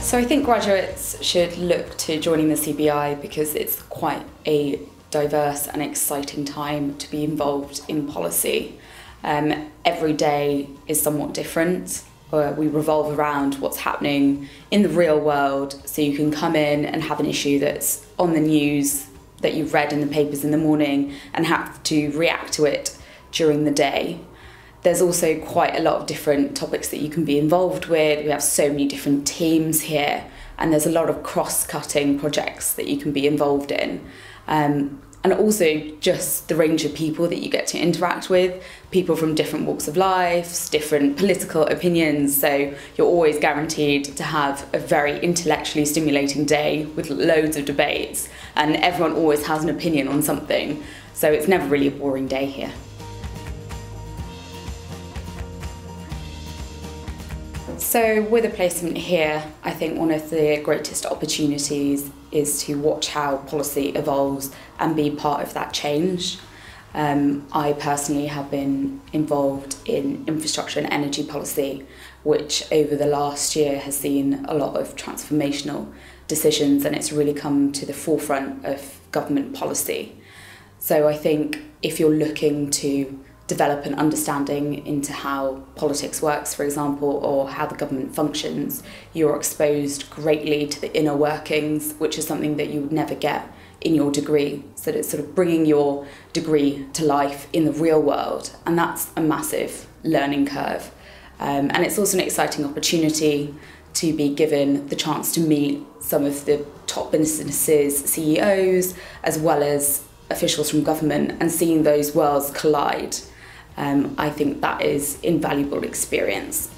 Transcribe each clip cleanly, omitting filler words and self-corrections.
So I think graduates should look to joining the CBI because it's quite a diverse and exciting time to be involved in policy. Every day is somewhat different. We revolve around what's happening in the real world, so you can come in and have an issue that's on the news that you've read in the papers in the morning and have to react to it during the day. There's also quite a lot of different topics that you can be involved with. We have so many different teams here, and there's a lot of cross-cutting projects that you can be involved in. And also just the range of people that you get to interact with, people from different walks of life, different political opinions, so you're always guaranteed to have a very intellectually stimulating day with loads of debates, and everyone always has an opinion on something, so it's never really a boring day here. So with a placement here, I think one of the greatest opportunities is to watch how policy evolves and be part of that change. I personally have been involved in infrastructure and energy policy, which over the last year has seen a lot of transformational decisions, and it's really come to the forefront of government policy. So I think if you're looking to develop an understanding into how politics works, for example, or how the government functions, you're exposed greatly to the inner workings, which is something that you would never get in your degree. So it's sort of bringing your degree to life in the real world, and that's a massive learning curve. And it's also an exciting opportunity to be given the chance to meet some of the top businesses, CEOs, as well as officials from government, and seeing those worlds collide. I think that is invaluable experience.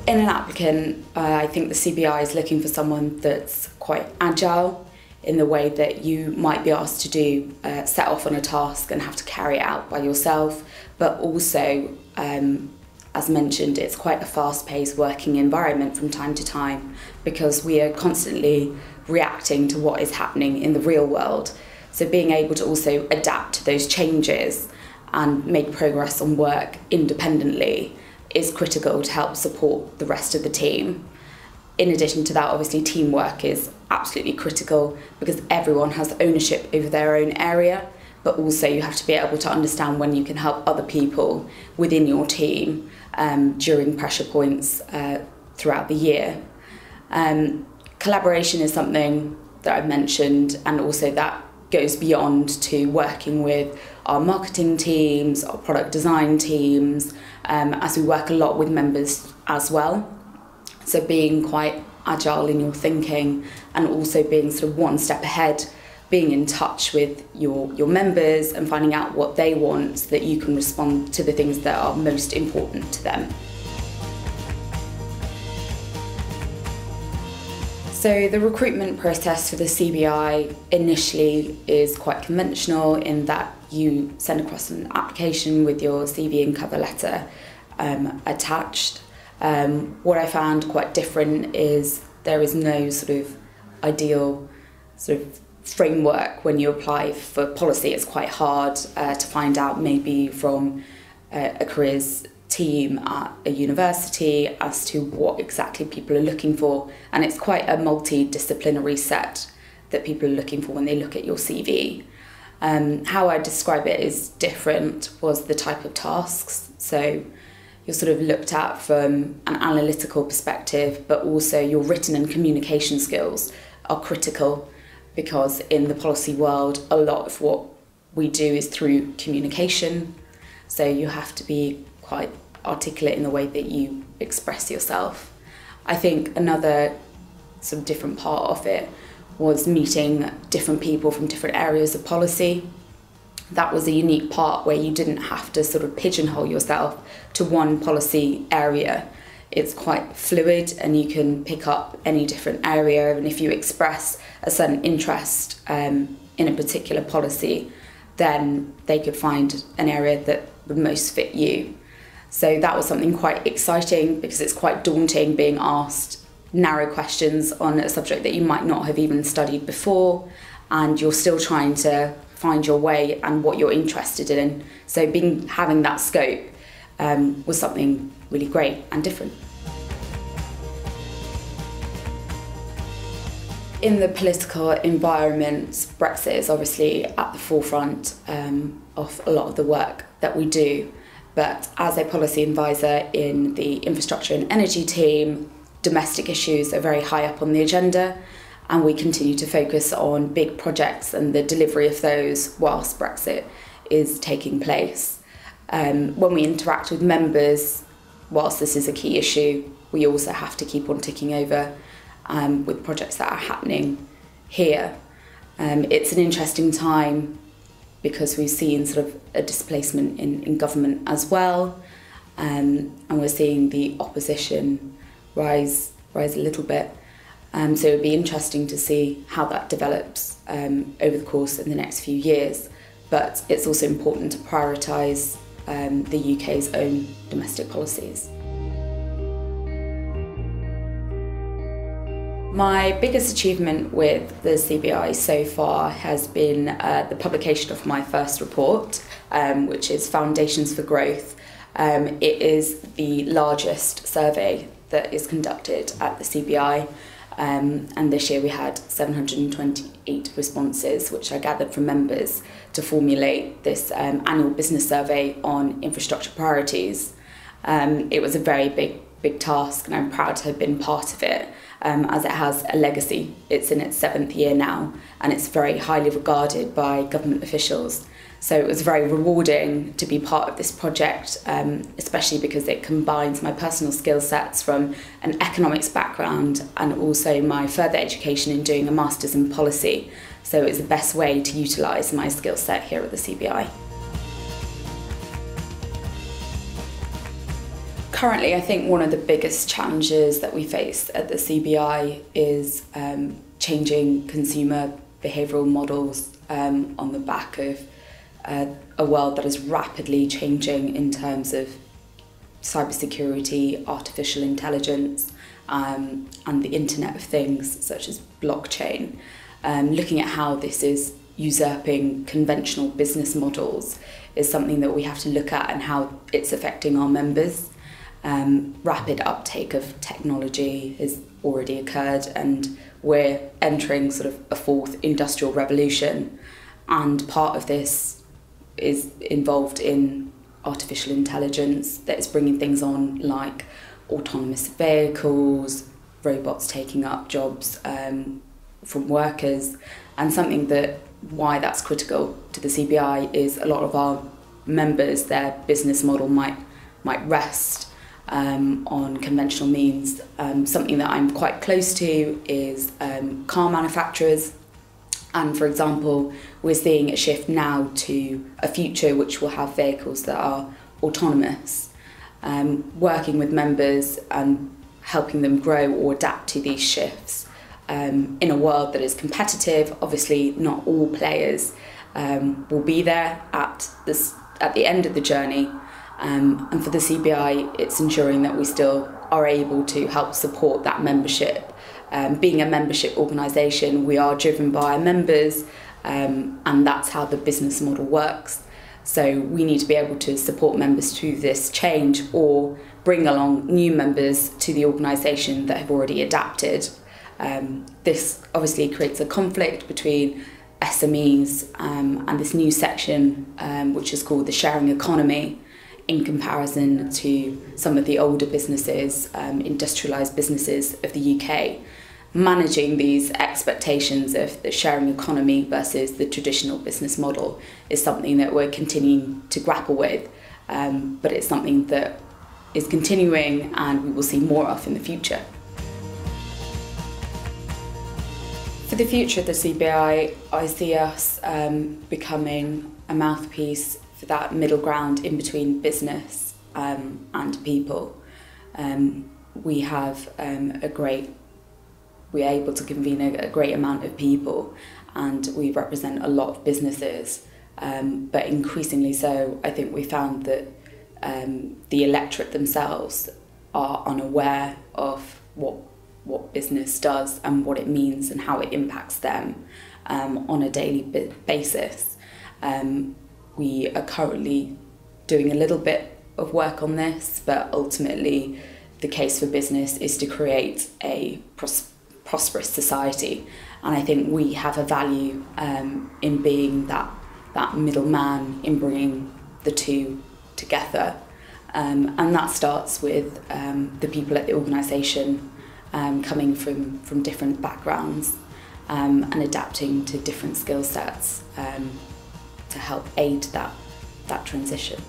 In an applicant, I think the CBI is looking for someone that's quite agile in the way that you might be asked to do, set off on a task and have to carry it out by yourself, but also, as mentioned, it's quite a fast-paced working environment from time to time because we are constantly reacting to what is happening in the real world. So being able to also adapt to those changes and make progress on work independently is critical to help support the rest of the team. In addition to that, obviously teamwork is absolutely critical because everyone has ownership over their own area, but also you have to be able to understand when you can help other people within your team during pressure points throughout the year. Collaboration is something that I've mentioned, and also that goes beyond to working with our marketing teams, our product design teams, as we work a lot with members as well. So being quite agile in your thinking and also being sort of one step ahead, being in touch with your members and finding out what they want so that you can respond to the things that are most important to them. So the recruitment process for the CBI initially is quite conventional in that you send across an application with your CV and cover letter attached. What I found quite different is there is no sort of ideal sort of framework when you apply for policy. It's quite hard to find out maybe from a careers team at a university as to what exactly people are looking for, and it's quite a multidisciplinary set that people are looking for when they look at your CV. How I describe it is different was the type of tasks. So you're sort of looked at from an analytical perspective, but also your written and communication skills are critical because in the policy world a lot of what we do is through communication, so you have to be quite articulate in the way that you express yourself. I think another sort of different part of it was meeting different people from different areas of policy. That was a unique part where you didn't have to sort of pigeonhole yourself to one policy area. It's quite fluid and you can pick up any different area, and if you express a certain interest in a particular policy, then they could find an area that would most fit you. So that was something quite exciting because it's quite daunting being asked narrow questions on a subject that you might not have even studied before, and you're still trying to find your way and what you're interested in. So having that scope was something really great and different. In the political environment, Brexit is obviously at the forefront of a lot of the work that we do. But as a policy advisor in the infrastructure and energy team, domestic issues are very high up on the agenda, and we continue to focus on big projects and the delivery of those whilst Brexit is taking place. When we interact with members, whilst this is a key issue, we also have to keep on ticking over with projects that are happening here. It's an interesting time because we've seen sort of a displacement in government as well, and we're seeing the opposition rise a little bit. So it'd be interesting to see how that develops over the course of the next few years. But it's also important to prioritise the UK's own domestic policies. My biggest achievement with the CBI so far has been the publication of my first report, which is Foundations for Growth. It is the largest survey that is conducted at the CBI, and this year we had 728 responses, which I gathered from members to formulate this annual business survey on infrastructure priorities. It was a very big task, and I'm proud to have been part of it, as it has a legacy. It's in its 7th year now, and it's very highly regarded by government officials. So it was very rewarding to be part of this project, especially because it combines my personal skill sets from an economics background and also my further education in doing a master's in policy. So it's the best way to utilise my skill set here at the CBI. Currently, I think one of the biggest challenges that we face at the CBI is changing consumer behavioural models on the back of a world that is rapidly changing in terms of cybersecurity, artificial intelligence, and the Internet of Things, such as blockchain. Looking at how this is usurping conventional business models is something that we have to look at, and how it's affecting our members. Rapid uptake of technology has already occurred, and we're entering sort of a 4th industrial revolution, and part of this is involved in artificial intelligence that is bringing things on like autonomous vehicles, robots taking up jobs from workers, and something why that's critical to the CBI is a lot of our members, their business model might rest on conventional means. Something that I'm quite close to is car manufacturers, and for example we're seeing a shift now to a future which will have vehicles that are autonomous. Working with members and helping them grow or adapt to these shifts in a world that is competitive. Obviously not all players will be there at the end of the journey. And for the CBI, it's ensuring that we still are able to help support that membership. Being a membership organisation, we are driven by our members, and that's how the business model works. So we need to be able to support members through this change, or bring along new members to the organisation that have already adapted. This obviously creates a conflict between SMEs and this new section, which is called the sharing economy, in comparison to some of the older businesses, industrialised businesses of the UK. Managing these expectations of the sharing economy versus the traditional business model is something that we're continuing to grapple with, but it's something that is continuing and we will see more of in the future. For the future of the CBI, I see us becoming a mouthpiece for that middle ground in between business and people. We're able to convene a great amount of people, and we represent a lot of businesses, but increasingly so I think we found that the electorate themselves are unaware of what business does and what it means and how it impacts them on a daily basis. We are currently doing a little bit of work on this, but ultimately the case for business is to create a prosperous society. And I think we have a value in being that middleman, in bringing the two together. And that starts with the people at the organisation coming from different backgrounds and adapting to different skill sets to help aid that transition.